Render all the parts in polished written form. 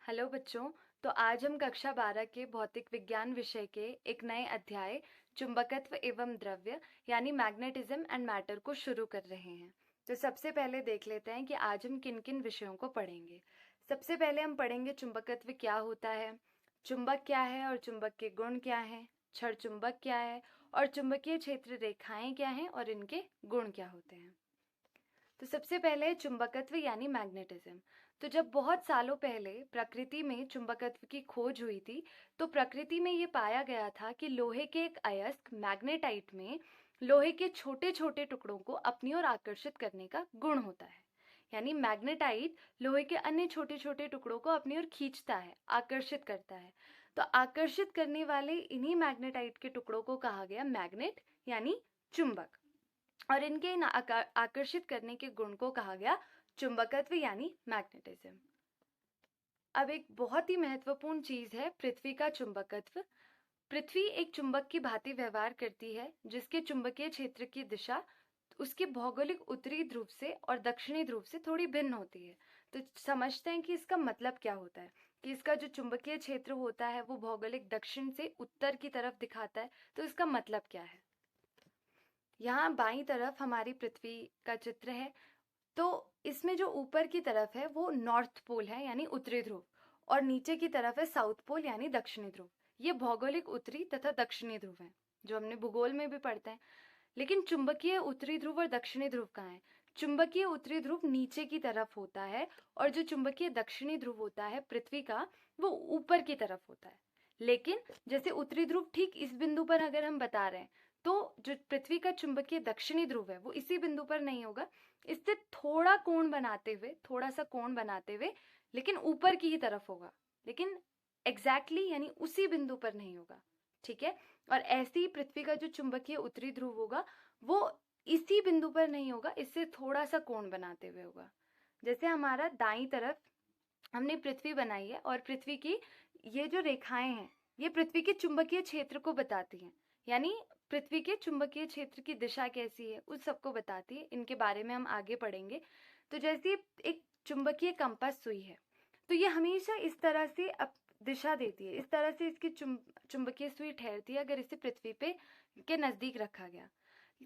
Hello बच्चों। तो आज हम कक्षा 12 के भौतिक विज्ञान विषय के एक नए अध्याय चुंबकत्व एवं द्रव्य यानी मैग्नेटिज्म एंड मैटर को शुरू कर रहे हैं। तो सबसे पहले देख लेते हैं कि आज हम किन किन विषयों को पढ़ेंगे। सबसे पहले हम पढ़ेंगे चुंबकत्व क्या होता है, चुंबक क्या है और चुंबक के गुण क्या हैं, क्षण चुंबक क्या है और चुंबकीय क्षेत्र रेखाएं क्या हैं और इनके गुण क्या होते हैं। तो सबसे पहले चुंबकत्व यानी मैग्नेटिज्म। तो जब बहुत सालों पहले प्रकृति में चुंबकत्व की खोज हुई थी, तो प्रकृति में ये पाया गया था कि लोहे के एक अयस्क मैग्नेटाइट में लोहे के छोटे छोटे टुकड़ों को अपनी ओर आकर्षित करने का गुण होता है। यानी मैग्नेटाइट लोहे के अन्य छोटे छोटे टुकड़ों को अपनी ओर खींचता है, आकर्षित करता है। तो आकर्षित करने वाले इन्हीं मैग्नेटाइट के टुकड़ों को कहा गया मैग्नेट यानी चुंबक, और इनके इन आकर्षित करने के गुण को कहा गया चुंबकत्व यानी मैग्नेटिज्म। अब एक बहुत ही महत्वपूर्ण चीज है पृथ्वी का चुंबकत्व। पृथ्वी एक चुंबक की भांति व्यवहार करती है, जिसके चुंबकीय क्षेत्र की दिशा उसके भौगोलिक उत्तरी ध्रुव से और दक्षिणी ध्रुव से थोड़ी भिन्न होती है। तो समझते हैं कि इसका मतलब क्या होता है कि इसका जो चुंबकीय क्षेत्र होता है वो भौगोलिक दक्षिण से उत्तर की तरफ दिखाता है। तो इसका मतलब क्या है, यहाँ बाईं तरफ हमारी पृथ्वी का चित्र है। तो इसमें जो ऊपर की तरफ है वो नॉर्थ पोल है यानी उत्तरी ध्रुव, और नीचे की तरफ है साउथ पोल यानी दक्षिणी ध्रुव। ये भौगोलिक उत्तरी तथा दक्षिणी ध्रुव है जो हमने भूगोल में भी पढ़ते हैं। लेकिन चुंबकीय उत्तरी ध्रुव और दक्षिणी ध्रुव कहाँ है? चुंबकीय उत्तरी ध्रुव नीचे की तरफ होता है और जो चुंबकीय दक्षिणी ध्रुव होता है पृथ्वी का, वो ऊपर की तरफ होता है। लेकिन जैसे उत्तरी ध्रुव ठीक इस बिंदु पर अगर हम बता रहे हैं, तो जो पृथ्वी का चुंबकीय दक्षिणी ध्रुव है वो इसी बिंदु पर नहीं होगा, इससे थोड़ा कोण बनाते हुए, थोड़ा सा कोण बनाते हुए, लेकिन ऊपर की ही तरफ होगा, लेकिन एग्जैक्टली यानी उसी बिंदु पर नहीं होगा। ठीक है। और ऐसे ही पृथ्वी का जो चुंबकीय उत्तरी ध्रुव होगा वो इसी बिंदु पर नहीं होगा, इससे थोड़ा सा कोण बनाते हुए होगा। जैसे हमारा दाईं तरफ हमने पृथ्वी बनाई है और पृथ्वी की ये जो रेखाएं हैं ये पृथ्वी के चुंबकीय क्षेत्र को बताती हैं, यानी पृथ्वी के चुंबकीय क्षेत्र की दिशा कैसी है उस सबको बताती है। इनके बारे में हम आगे पढ़ेंगे। तो जैसे एक चुंबकीय कंपास सुई है, तो ये हमेशा इस तरह से अब दिशा देती है, इस तरह से इसकी चुंबकीय सुई ठहरती है अगर इसे पृथ्वी पे के नजदीक रखा गया।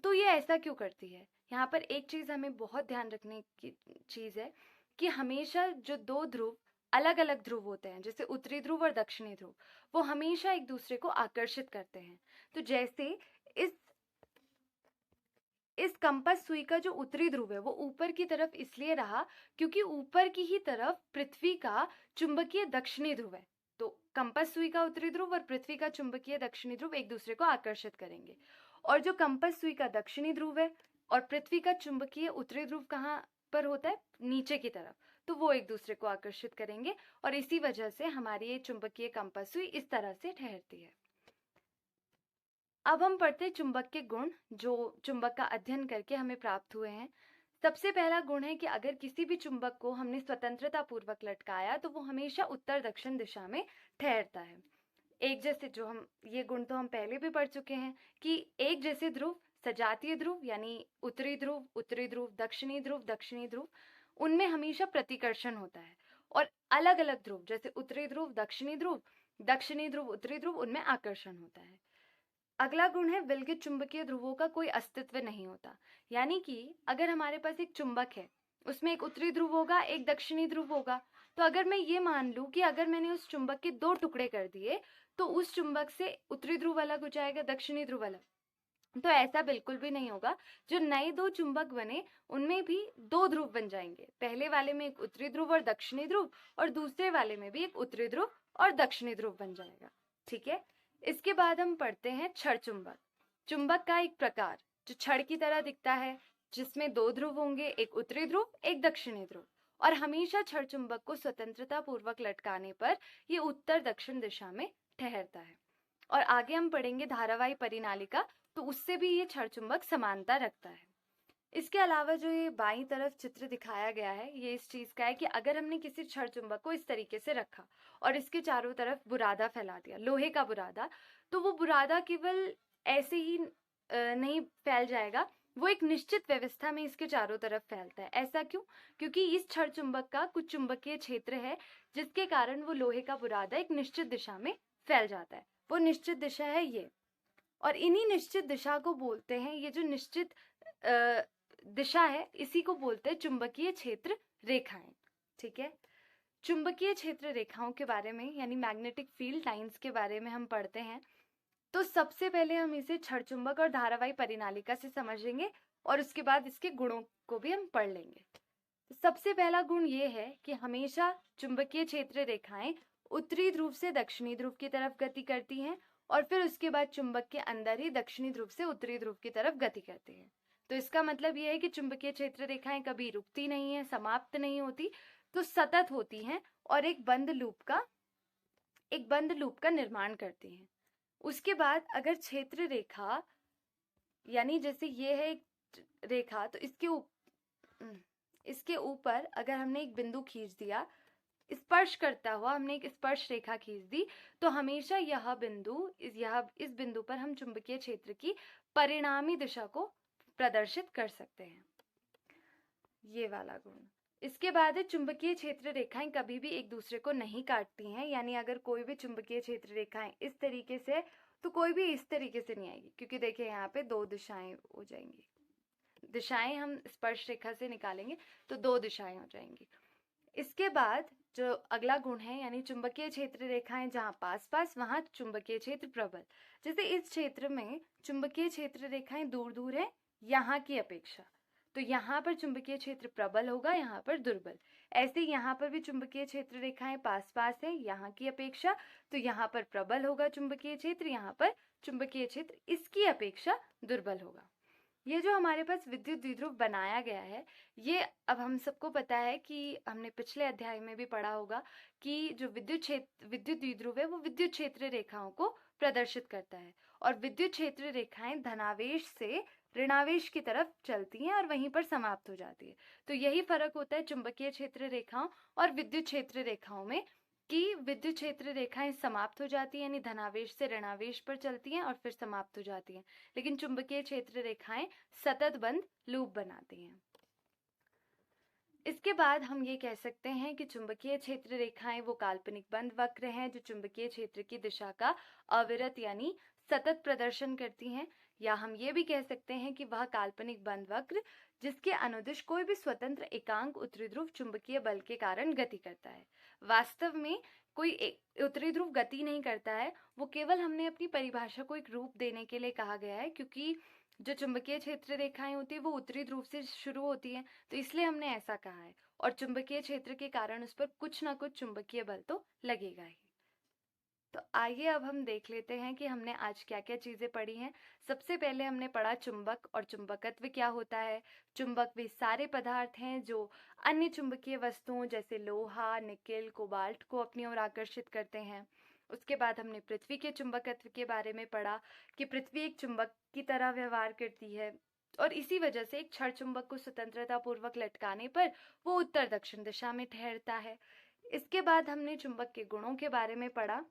तो ये ऐसा क्यों करती है? यहाँ पर एक चीज हमें बहुत ध्यान रखने की चीज है कि हमेशा जो दो ध्रुव अलग अलग ध्रुव होते हैं, जैसे उत्तरी ध्रुव और दक्षिणी ध्रुव, वो हमेशा एक दूसरे को आकर्षित करते हैं। तो जैसे इस इस कंपास सुई का जो उत्तरी ध्रुव है वो ऊपर की तरफ इसलिए रहा क्योंकि ऊपर की ही तरफ पृथ्वी का चुंबकीय दक्षिणी ध्रुव है। तो कंपास सुई का उत्तरी ध्रुव और पृथ्वी का चुंबकीय दक्षिणी ध्रुव एक दूसरे को आकर्षित करेंगे। और जो कंपास सुई का दक्षिणी ध्रुव है और पृथ्वी का चुंबकीय उत्तरी ध्रुव कहाँ पर होता है? नीचे की तरफ। तो वो एक दूसरे को आकर्षित करेंगे और इसी वजह से हमारी ये चुंबकीय कंपास सुई इस तरह से ठहरती है। अब हम पढ़ते हैं चुंबक के गुण जो चुंबक का अध्ययन करके हमें प्राप्त हुए हैं। सबसे पहला गुण है कि अगर किसी भी चुंबक को हमने स्वतंत्रता पूर्वक लटकाया तो वो हमेशा उत्तर दक्षिण दिशा में ठहरता है। एक जैसे, जो हम ये गुण तो हम पहले भी पढ़ चुके हैं कि एक जैसे ध्रुव, सजातीय ध्रुव यानी उत्तरी ध्रुव, दक्षिणी ध्रुव, दक्षिणी ध्रुव, उनमें हमेशा प्रतिकर्षण होता है। और अलग अलग ध्रुव जैसे उत्तरी ध्रुव, दक्षिणी ध्रुव, दक्षिणी ध्रुव, उत्तरी ध्रुव, उनमें आकर्षण होता है। अगला गुण है विलगित चुंबकीय ध्रुवों का कोई अस्तित्व नहीं होता। यानी कि अगर हमारे पास एक चुंबक है, उसमें एक उत्तरी ध्रुव होगा, एक दक्षिणी ध्रुव होगा, तो अगर मैं ये मान लूं कि अगर मैंने उस चुंबक के दो टुकड़े कर दिए तो उस चुंबक से उत्तरी ध्रुव अलग हो जाएगा, दक्षिणी ध्रुव अलग। तो ऐसा बिल्कुल भी नहीं होगा। जो नए दो चुंबक बने उनमें भी दो ध्रुव बन जाएंगे, पहले वाले में एक उत्तरी ध्रुव और दक्षिणी ध्रुव और दूसरे वाले में भी एक उत्तरी ध्रुव और दक्षिणी ध्रुव बन जाएगा। ठीक है। इसके बाद हम पढ़ते हैं छड़ चुंबक। चुंबक का एक प्रकार जो छड़ की तरह दिखता है, जिसमें दो ध्रुव होंगे, एक उत्तरी ध्रुव, एक दक्षिणी ध्रुव, और हमेशा छड़ चुंबक को स्वतंत्रता पूर्वक लटकाने पर ये उत्तर दक्षिण दिशा में ठहरता है। और आगे हम पढ़ेंगे धारावाही परिनालिका, तो उससे भी ये छड़ चुंबक समानता रखता है। इसके अलावा जो ये बाईं तरफ चित्र दिखाया गया है ये इस चीज का है कि अगर हमने किसी छड़ चुंबक को इस तरीके से रखा और इसके चारों तरफ बुरादा फैला दिया, लोहे का बुरादा, तो वो बुरादा केवल ऐसे ही नहीं फैल जाएगा, वो एक निश्चित व्यवस्था में इसके चारों तरफ फैलता है। ऐसा क्यों? क्योंकि इस क्षण चुंबक का कुछ चुंबकीय क्षेत्र है जिसके कारण वो लोहे का बुरादा एक निश्चित दिशा में फैल जाता है। वो निश्चित दिशा है ये, और इन्हीं निश्चित दिशा को बोलते हैं, ये जो निश्चित दिशा है इसी को बोलते हैं चुंबकीय क्षेत्र रेखाएं। ठीक है, चुंबकीय क्षेत्र रेखाओं के बारे में यानी मैग्नेटिक फील्ड लाइंस के बारे में हम पढ़ते हैं तो सबसे पहले हम इसे क्षण चुंबक और धारावाही परिनालिका से समझेंगे और उसके बाद इसके गुणों को भी हम पढ़ लेंगे। तो सबसे पहला गुण ये है कि हमेशा चुंबकीय क्षेत्र रेखाएं उत्तरी ध्रुव से दक्षिणी ध्रुव की तरफ गति करती हैं और फिर उसके बाद चुंबक के अंदर ही दक्षिणी ध्रुव से उत्तरी ध्रुव की तरफ गति करती हैं। तो इसका मतलब ये है कि चुंबकीय क्षेत्र रेखाएं कभी रुकती नहीं है, समाप्त नहीं होती, तो सतत होती हैं और एक बंद लूप का निर्माण करती हैं। उसके बाद अगर क्षेत्र रेखा यानी जैसे ये है एक रेखा, तो इसके ऊपर अगर हमने एक बिंदु खींच दिया, स्पर्श करता हुआ हमने एक स्पर्श रेखा खींच दी, तो हमेशा इस बिंदु पर हम चुंबकीय क्षेत्र की परिणामी दिशा को प्रदर्शित कर सकते हैं। ये वाला गुण। इसके बाद है चुंबकीय क्षेत्र रेखाएं कभी भी एक दूसरे को नहीं काटती हैं, यानी अगर कोई भी चुंबकीय क्षेत्र रेखाएं इस तरीके से, तो कोई भी इस तरीके से नहीं आएगी, क्योंकि देखिए यहाँ पे दो दिशाएं हो जाएंगी। दिशाएं हम स्पर्श रेखा से निकालेंगे तो दो दिशाएं हो जाएंगी। इसके बाद जो अगला गुण है यानी चुंबकीय क्षेत्र रेखाएं जहाँ पास पास वहां चुंबकीय क्षेत्र प्रबल। जैसे इस क्षेत्र में चुंबकीय क्षेत्र रेखाएं दूर दूर है यहाँ की अपेक्षा, तो यहाँ पर चुंबकीय क्षेत्र प्रबल होगा, यहाँ पर दुर्बल। ऐसे यहाँ पर भी चुंबकीय क्षेत्र रेखाएं पास पास है यहाँ की अपेक्षा, तो यहाँ पर प्रबल होगा चुंबकीय क्षेत्र, यहाँ पर चुंबकीय क्षेत्र इसकी अपेक्षा दुर्बल होगा। ये जो हमारे पास विद्युत द्विध्रुव बनाया गया है, ये अब हम सबको पता है कि हमने पिछले अध्याय में भी पढ़ा होगा कि जो विद्युत द्विध्रुव है वो विद्युत क्षेत्र रेखाओं को प्रदर्शित करता है, और विद्युत क्षेत्र रेखाएं धनावेश से ऋणावेश की तरफ चलती हैं और वहीं पर समाप्त हो जाती है। तो यही फर्क होता है चुंबकीय क्षेत्र रेखाओं और विद्युत क्षेत्र रेखाओं में, कि विद्युत क्षेत्र रेखाएं समाप्त हो जाती हैं यानी धनावेश से ऋणावेश पर चलती हैं और फिर समाप्त हो जाती हैं, लेकिन चुंबकीय क्षेत्र रेखाएं सतत बंद लूप बनाती हैं। इसके बाद हम ये कह सकते हैं कि चुंबकीय क्षेत्र रेखाएं वो काल्पनिक बंद वक्र हैं जो चुंबकीय क्षेत्र की दिशा का अविरत यानी सतत प्रदर्शन करती हैं, या हम ये भी कह सकते हैं कि वह काल्पनिक बंद वक्र जिसके अनुदिश कोई भी स्वतंत्र एकांक उत्तरी ध्रुव चुंबकीय बल के कारण गति करता है। वास्तव में कोई उत्तरी ध्रुव गति नहीं करता है, वो केवल हमने अपनी परिभाषा को एक रूप देने के लिए कहा गया है, क्योंकि जो चुंबकीय क्षेत्र रेखाएं होती है वो उत्तरी ध्रुव से शुरू होती हैं, तो इसलिए हमने ऐसा कहा है, और चुंबकीय क्षेत्र के कारण उस पर कुछ ना कुछ चुंबकीय बल तो लगेगा ही। तो आइए अब हम देख लेते हैं कि हमने आज क्या क्या चीजें पढ़ी हैं। सबसे पहले हमने पढ़ा चुंबक और चुंबकत्व क्या होता है। चुंबक वे सारे पदार्थ हैं जो अन्य चुंबकीय वस्तुओं जैसे लोहा, निकेल, कोबाल्ट को अपनी ओर आकर्षित करते हैं। उसके बाद हमने पृथ्वी के चुंबकत्व के बारे में पढ़ा कि पृथ्वी एक चुंबक की तरह व्यवहार करती है, और इसी वजह से एक क्षण चुंबक को स्वतंत्रता पूर्वक लटकाने पर वो उत्तर दक्षिण दिशा में ठहरता है। इसके बाद हमने चुंबक के गुणों के बारे में पढ़ा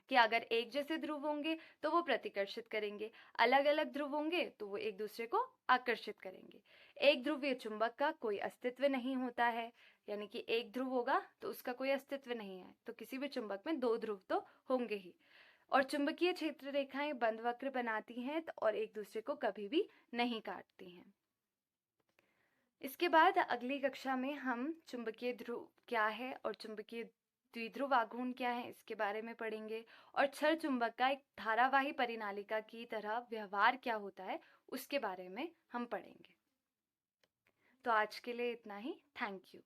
कि अगर एक जैसे ध्रुव होंगे तो वो प्रतिकर्षित करेंगे, अलग अलग ध्रुव होंगे तो वो एक दूसरे को आकर्षित करेंगे। एक ध्रुवीय चुंबक का कोई अस्तित्व नहीं होता है, यानी कि एक ध्रुव होगा तो उसका कोई अस्तित्व नहीं है, तो किसी भी चुंबक में दो ध्रुव तो होंगे ही। और चुंबकीय क्षेत्र रेखाएं बंद वक्र बनाती हैं और एक दूसरे को कभी भी नहीं काटती हैं। इसके बाद अगली कक्षा में हम चुंबकीय ध्रुव क्या है और चुंबकीय द्विध्रुव आघूर्ण क्या है इसके बारे में पढ़ेंगे, और क्षण चुंबक का एक धारावाही परिनालिका की तरह व्यवहार क्या होता है उसके बारे में हम पढ़ेंगे। तो आज के लिए इतना ही। Thank you.